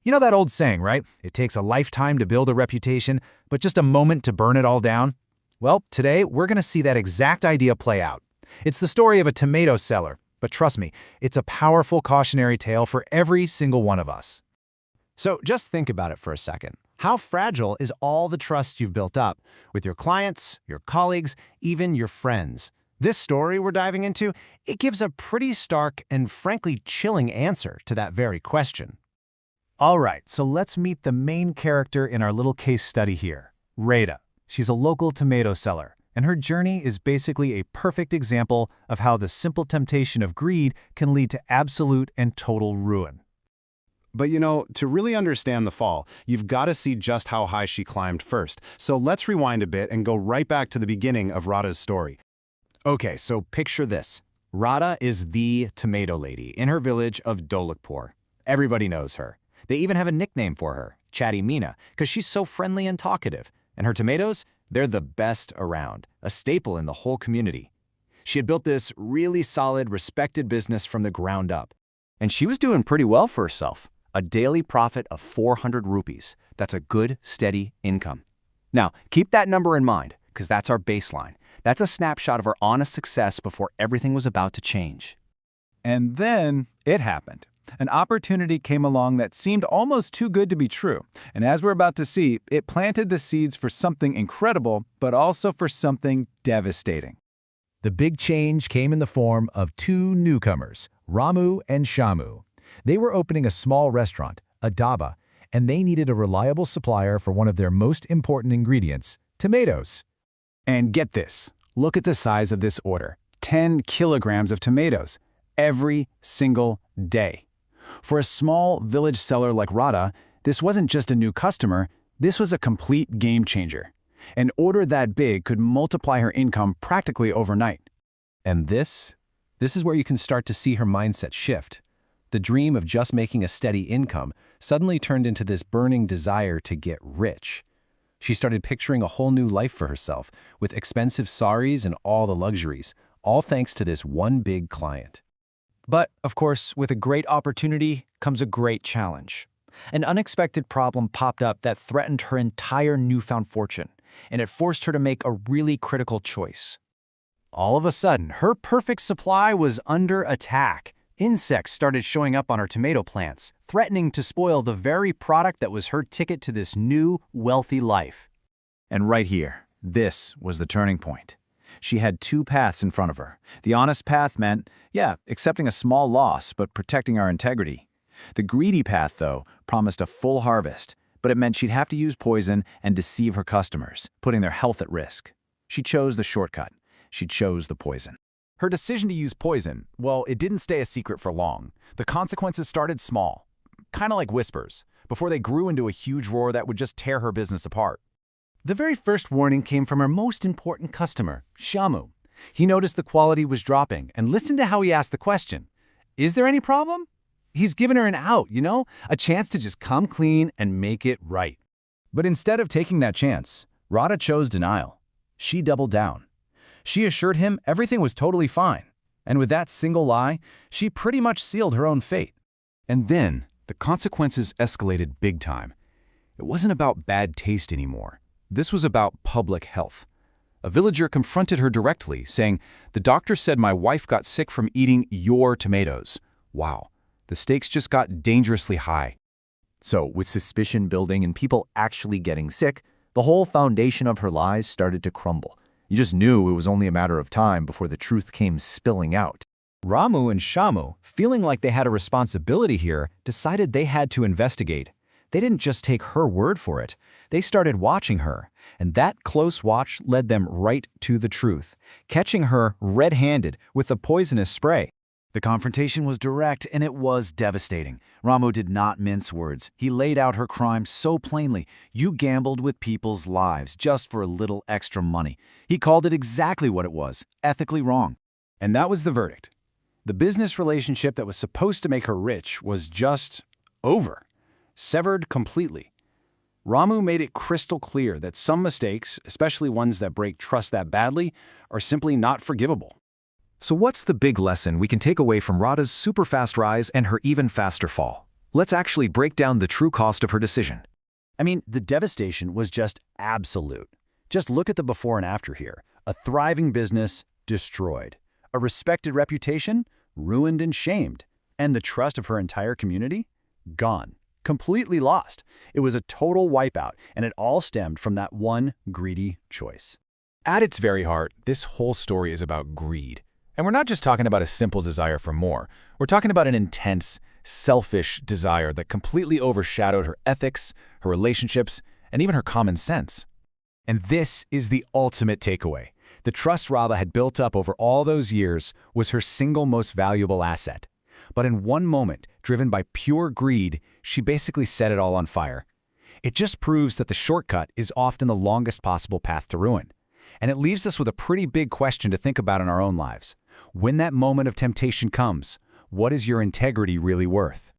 You know that old saying, right? It takes a lifetime to build a reputation, but just a moment to burn it all down? Well, today we're going to see that exact idea play out. It's the story of a tomato seller, but trust me, it's a powerful cautionary tale for every single one of us. So just think about it for a second. How fragile is all the trust you've built up with your clients, your colleagues, even your friends? This story we're diving into, it gives a pretty stark and frankly chilling answer to that very question. All right, so let's meet the main character in our little case study here, Rada. She's a local tomato seller, and her journey is basically a perfect example of how the simple temptation of greed can lead to absolute and total ruin. But to really understand the fall, you've got to see just how high she climbed first. So let's rewind a bit and go right back to the beginning of Rada's story. Okay, so picture this. Rada is the tomato lady in her village of Dolakpur. Everybody knows her. They even have a nickname for her, Chatty Mina, because she's so friendly and talkative. And her tomatoes, they're the best around, a staple in the whole community. She had built this really solid, respected business from the ground up. And she was doing pretty well for herself. A daily profit of 400 rupees. That's a good, steady income. Now, keep that number in mind, because that's our baseline. That's a snapshot of her honest success before everything was about to change. And then it happened. An opportunity came along that seemed almost too good to be true. And as we're about to see, it planted the seeds for something incredible, but also for something devastating. The big change came in the form of two newcomers, Ramu and Shamu. They were opening a small restaurant, a dhaba, and they needed a reliable supplier for one of their most important ingredients, tomatoes. And get this, look at the size of this order. 10 kilograms of tomatoes every single day. For a small village seller like Rada, this wasn't just a new customer, this was a complete game changer. An order that big could multiply her income practically overnight. And this is where you can start to see her mindset shift. The dream of just making a steady income suddenly turned into this burning desire to get rich. She started picturing a whole new life for herself, with expensive saris and all the luxuries, all thanks to this one big client. But, of course, with a great opportunity comes a great challenge. An unexpected problem popped up that threatened her entire newfound fortune, and it forced her to make a really critical choice. All of a sudden, her perfect supply was under attack. Insects started showing up on her tomato plants, threatening to spoil the very product that was her ticket to this new, wealthy life. And right here, this was the turning point. She had two paths in front of her. The honest path meant, accepting a small loss, but protecting our integrity. The greedy path, though, promised a full harvest, but it meant she'd have to use poison and deceive her customers, putting their health at risk. She chose the shortcut. She chose the poison. Her decision to use poison, well, it didn't stay a secret for long. The consequences started small, kind of like whispers, before they grew into a huge roar that would just tear her business apart. The very first warning came from her most important customer, Shamu. He noticed the quality was dropping and listened to how he asked the question. Is there any problem? He's given her an out, a chance to just come clean and make it right. But instead of taking that chance, Rada chose denial. She doubled down. She assured him everything was totally fine. And with that single lie, she pretty much sealed her own fate. And then, the consequences escalated big time. It wasn't about bad taste anymore. This was about public health. A villager confronted her directly, saying, "The doctor said my wife got sick from eating your tomatoes." Wow, the stakes just got dangerously high. So, with suspicion building and people actually getting sick, the whole foundation of her lies started to crumble. You just knew it was only a matter of time before the truth came spilling out. Ramu and Shamu, feeling like they had a responsibility here, decided they had to investigate. They didn't just take her word for it. They started watching her, and that close watch led them right to the truth, catching her red-handed with the poisonous spray. The confrontation was direct, and it was devastating. Ramu did not mince words. He laid out her crime so plainly. You gambled with people's lives just for a little extra money. He called it exactly what it was, ethically wrong. And that was the verdict. The business relationship that was supposed to make her rich was just over, severed completely. Ramu made it crystal clear that some mistakes, especially ones that break trust that badly, are simply not forgivable. So what's the big lesson we can take away from Rada's super fast rise and her even faster fall? Let's actually break down the true cost of her decision. I mean, the devastation was just absolute. Just look at the before and after here. A thriving business, destroyed. A respected reputation, ruined and shamed. And the trust of her entire community? Gone. Completely lost. It was a total wipeout, and it all stemmed from that one greedy choice. At its very heart, this whole story is about greed. And we're not just talking about a simple desire for more. We're talking about an intense, selfish desire that completely overshadowed her ethics, her relationships, and even her common sense. And this is the ultimate takeaway. The trust Raba had built up over all those years was her single most valuable asset. But in one moment, driven by pure greed, she basically set it all on fire. It just proves that the shortcut is often the longest possible path to ruin. And it leaves us with a pretty big question to think about in our own lives. When that moment of temptation comes, what is your integrity really worth?